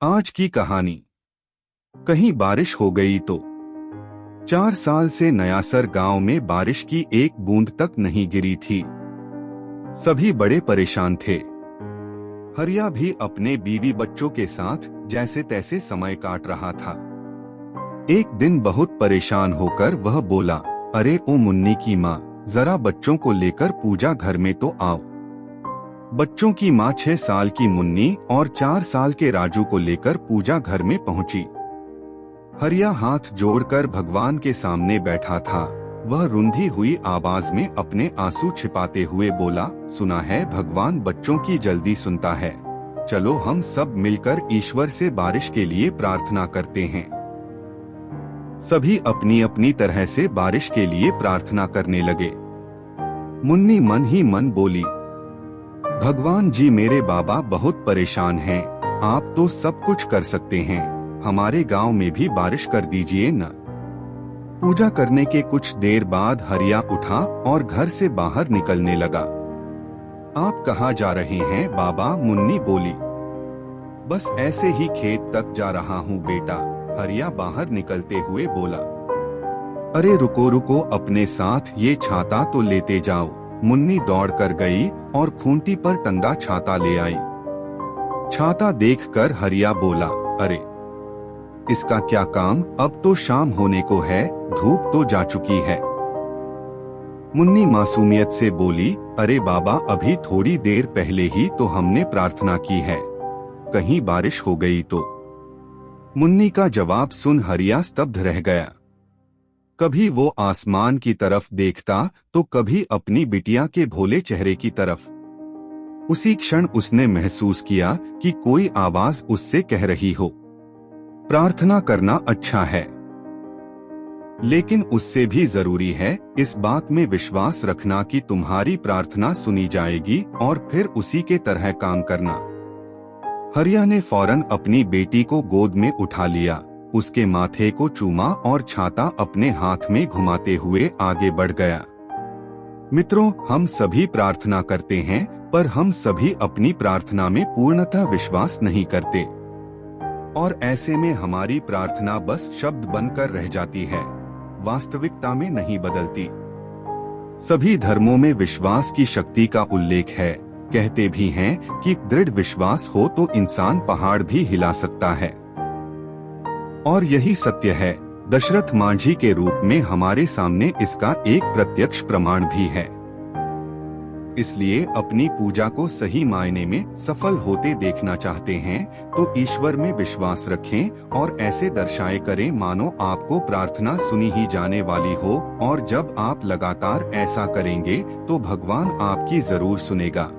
आज की कहानी। कहीं बारिश हो गई तो 4 साल से नयासर गांव में बारिश की एक बूंद तक नहीं गिरी थी। सभी बड़े परेशान थे। हरिया भी अपने बीवी बच्चों के साथ जैसे तैसे समय काट रहा था। एक दिन बहुत परेशान होकर वह बोला, अरे ओ मुन्नी की माँ, जरा बच्चों को लेकर पूजा घर में तो आओ। बच्चों की माँ 6 साल की मुन्नी और 4 साल के राजू को लेकर पूजा घर में पहुंची। हरिया हाथ जोड़कर भगवान के सामने बैठा था। वह रुंधी हुई आवाज में अपने आंसू छिपाते हुए बोला, सुना है भगवान बच्चों की जल्दी सुनता है। चलो हम सब मिलकर ईश्वर से बारिश के लिए प्रार्थना करते हैं। सभी अपनी अपनी तरह से बारिश के लिए प्रार्थना करने लगे। मुन्नी मन ही मन बोली, भगवान जी मेरे बाबा बहुत परेशान हैं, आप तो सब कुछ कर सकते हैं, हमारे गांव में भी बारिश कर दीजिए न। पूजा करने के कुछ देर बाद हरिया उठा और घर से बाहर निकलने लगा। आप कहाँ जा रहे हैं बाबा? मुन्नी बोली। बस ऐसे ही खेत तक जा रहा हूँ बेटा, हरिया बाहर निकलते हुए बोला। अरे रुको रुको, अपने साथ ये छाता तो लेते जाओ। मुन्नी दौड़ कर गई और खूंटी पर टंगा छाता ले आई। छाता देखकर हरिया बोला, अरे इसका क्या काम, अब तो शाम होने को है, धूप तो जा चुकी है। मुन्नी मासूमियत से बोली, अरे बाबा अभी थोड़ी देर पहले ही तो हमने प्रार्थना की है, कहीं बारिश हो गई तो। मुन्नी का जवाब सुन हरिया स्तब्ध रह गया। कभी वो आसमान की तरफ देखता तो कभी अपनी बिटिया के भोले चेहरे की तरफ। उसी क्षण उसने महसूस किया कि कोई आवाज उससे कह रही हो, प्रार्थना करना अच्छा है, लेकिन उससे भी जरूरी है इस बात में विश्वास रखना कि तुम्हारी प्रार्थना सुनी जाएगी और फिर उसी के तरह काम करना। हरिया ने फौरन अपनी बेटी को गोद में उठा लिया, उसके माथे को चूमा और छाता अपने हाथ में घुमाते हुए आगे बढ़ गया। मित्रों, हम सभी प्रार्थना करते हैं, पर हम सभी अपनी प्रार्थना में पूर्णतः विश्वास नहीं करते और ऐसे में हमारी प्रार्थना बस शब्द बनकर रह जाती है, वास्तविकता में नहीं बदलती। सभी धर्मों में विश्वास की शक्ति का उल्लेख है। कहते भी हैं कि दृढ़ विश्वास हो तो इंसान पहाड़ भी हिला सकता है। और यही सत्य है। दशरथ मांझी के रूप में हमारे सामने इसका एक प्रत्यक्ष प्रमाण भी है। इसलिए अपनी पूजा को सही मायने में सफल होते देखना चाहते हैं तो ईश्वर में विश्वास रखें और ऐसे दर्शाए करें मानो आपको प्रार्थना सुनी ही जाने वाली हो, और जब आप लगातार ऐसा करेंगे तो भगवान आपकी जरूर सुनेगा।